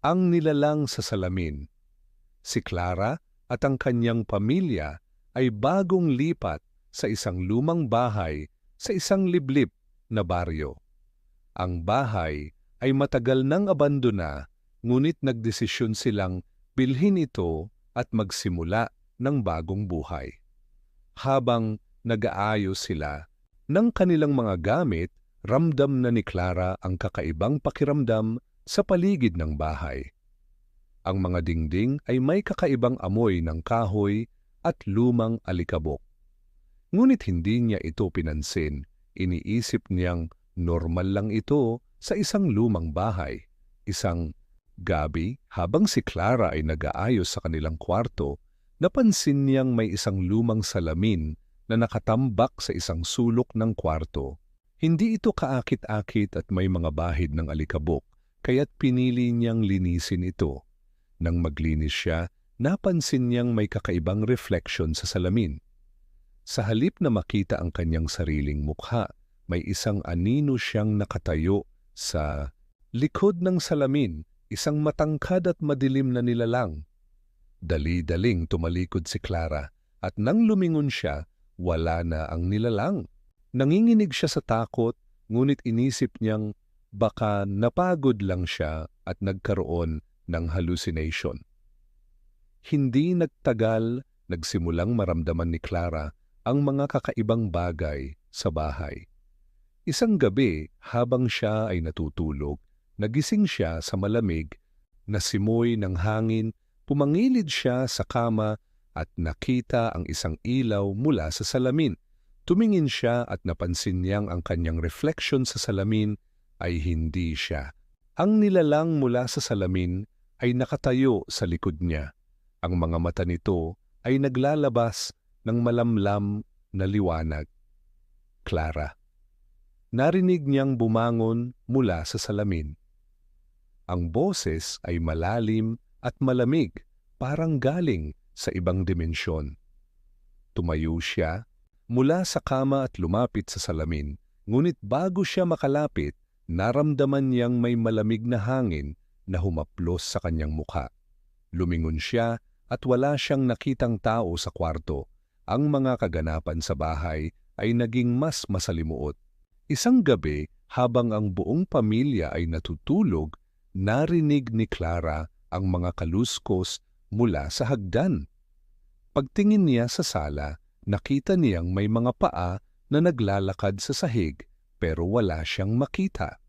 Ang nilalang sa salamin. Si Clara at ang kanyang pamilya ay bagong lipat sa isang lumang bahay sa isang liblib na baryo. Ang bahay ay matagal nang abandona, ngunit nagdesisyon silang bilhin ito at magsimula ng bagong buhay. Habang nag-aayos sila ng kanilang mga gamit, ramdam na ni Clara ang kakaibang pakiramdam sa paligid ng bahay. Ang mga dingding ay may kakaibang amoy ng kahoy at lumang alikabok. Ngunit hindi niya ito pinansin, iniisip niyang normal lang ito sa isang lumang bahay. Isang gabi, habang si Clara ay nag-aayos sa kanilang kwarto, napansin niyang may isang lumang salamin na nakatambak sa isang sulok ng kwarto. Hindi ito kaakit-akit at may mga bahid ng alikabok, kaya't pinili niyang linisin ito. Nang maglinis siya, napansin niyang may kakaibang refleksyon sa salamin. Sa halip na makita ang kanyang sariling mukha, may isang anino siyang nakatayo sa likod ng salamin, isang matangkad at madilim na nilalang. Dali-daling tumalikod si Clara at nang lumingon siya, wala na ang nilalang. Nanginginig siya sa takot, ngunit inisip niyang baka napagod lang siya at nagkaroon ng hallucination. Hindi nagtagal, nagsimulang maramdaman ni Clara ang mga kakaibang bagay sa bahay. Isang gabi, habang siya ay natutulog, nagising siya sa malamig na simoy ng hangin, pumangilid siya sa kama at nakita ang isang ilaw mula sa salamin. Tumingin siya at napansin niyang ang kanyang refleksyon sa salamin ay hindi siya. Ang nilalang mula sa salamin ay nakatayo sa likod niya. Ang mga mata nito ay naglalabas ng malamlam na liwanag. Clara. Narinig niyang bumangon mula sa salamin. Ang boses ay malalim at malamig, parang galing sa ibang dimensyon. Tumayo siya mula sa kama at lumapit sa salamin, ngunit bago siya makalapit, naramdaman niyang may malamig na hangin na humaplos sa kanyang mukha. Lumingon siya at wala siyang nakitang tao sa kwarto. Ang mga kaganapan sa bahay ay naging mas masalimuot. Isang gabi, habang ang buong pamilya ay natutulog, narinig ni Clara ang mga kaluskos mula sa hagdan. Pagtingin niya sa sala, nakita niyang may mga paa na naglalakad sa sahig pero wala siyang makita.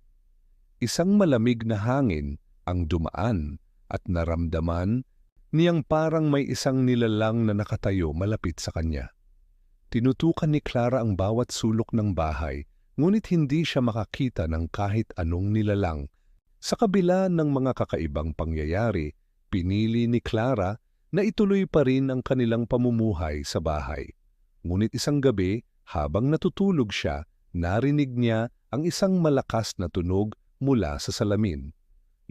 Isang malamig na hangin ang dumaan at naramdaman niyang parang may isang nilalang na nakatayo malapit sa kanya. Tinutukan ni Clara ang bawat sulok ng bahay, ngunit hindi siya makakita ng kahit anong nilalang. Sa kabila ng mga kakaibang pangyayari, pinili ni Clara na ituloy pa rin ang kanilang pamumuhay sa bahay. Ngunit isang gabi, habang natutulog siya, narinig niya ang isang malakas na tunog mula sa salamin.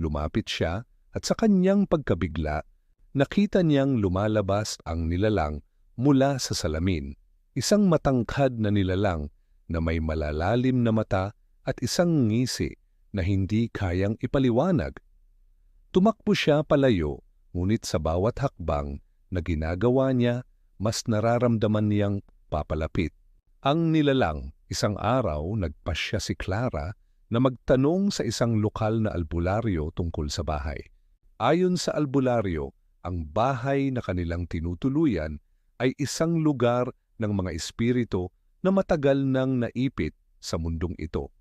Lumapit siya at sa kanyang pagkabigla, nakita niyang lumalabas ang nilalang mula sa salamin. Isang matangkad na nilalang na may malalalim na mata at isang ngisi na hindi kayang ipaliwanag. Tumakbo siya palayo, ngunit sa bawat hakbang na ginagawa niya, mas nararamdaman niyang papalapit. Ang nilalang, isang araw nagpasya si Clara na magtanong sa isang lokal na albularyo tungkol sa bahay. Ayon sa albularyo, ang bahay na kanilang tinutuluyan ay isang lugar ng mga espiritu na matagal nang naipit sa mundong ito.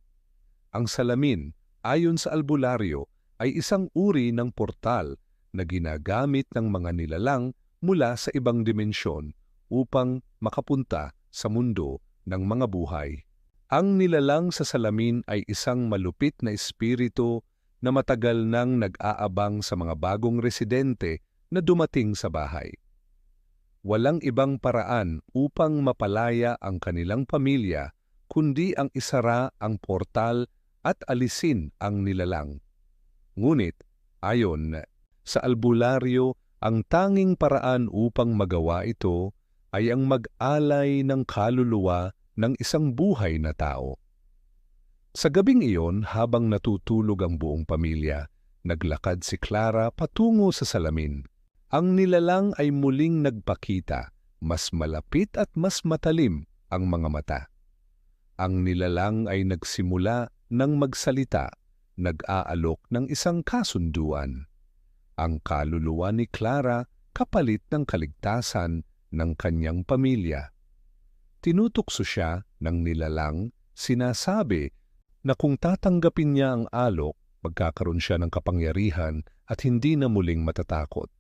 Ang salamin, ayon sa albularyo, ay isang uri ng portal na ginagamit ng mga nilalang mula sa ibang dimensyon upang makapunta sa mundo ng mga buhay. Ang nilalang sa salamin ay isang malupit na espiritu na matagal nang nag-aabang sa mga bagong residente na dumating sa bahay. Walang ibang paraan upang mapalaya ang kanilang pamilya kundi ang isara ang portal at alisin ang nilalang. Ngunit, ayon sa albularyo, ang tanging paraan upang magawa ito ay ang mag-alay ng kaluluwa ng isang buhay na tao. Sa gabing iyon, habang natutulog ang buong pamilya, Naglakad si Clara patungo sa salamin. Ang nilalang ay muling nagpakita, mas malapit at mas matalim ang mga mata. Ang nilalang ay nagsimula ng magsalita, nag-aalok ng isang kasunduan. Ang kaluluwa ni Clara kapalit ng kaligtasan ng kanyang pamilya. Tinutukso siya ng nilalang, sinasabi na kung tatanggapin niya ang alok, magkakaroon siya ng kapangyarihan at hindi na muling matatakot.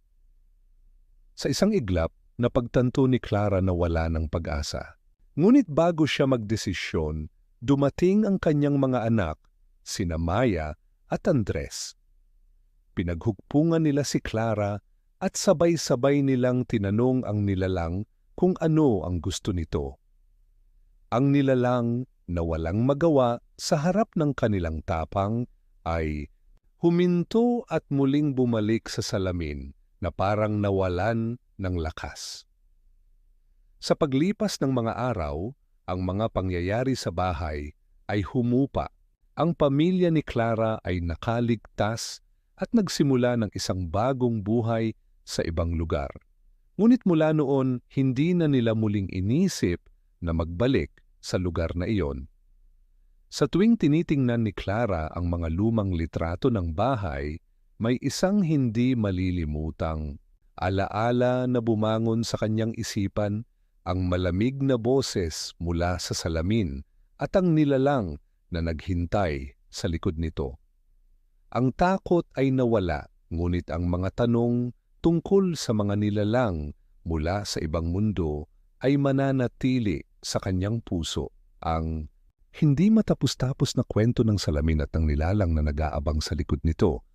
Sa isang iglap, napagtanto ni Clara na wala ng pag-asa. Ngunit bago siya magdesisyon, dumating ang kanyang mga anak, sina Maya at Andres. Pinaghugpungan nila si Clara at sabay-sabay nilang tinanong ang nilalang kung ano ang gusto nito. Ang nilalang na walang magawa sa harap ng kanilang tapang ay huminto at muling bumalik sa salamin na parang nawalan ng lakas. Sa paglipas ng mga araw, ang mga pangyayari sa bahay ay humupa. Ang pamilya ni Clara ay nakaligtas at nagsimula ng isang bagong buhay sa ibang lugar. Ngunit mula noon, hindi na nila muling inisip na magbalik sa lugar na iyon. Sa tuwing tinitingnan ni Clara ang mga lumang litrato ng bahay, may isang hindi malilimutang alaala na bumangon sa kanyang isipan, ang malamig na boses mula sa salamin at ang nilalang na naghintay sa likod nito. Ang takot ay nawala, ngunit ang mga tanong tungkol sa mga nilalang mula sa ibang mundo ay mananatili sa kanyang puso. Ang hindi matapos-tapos na kwento ng salamin at ng nilalang na nag-aabang sa likod nito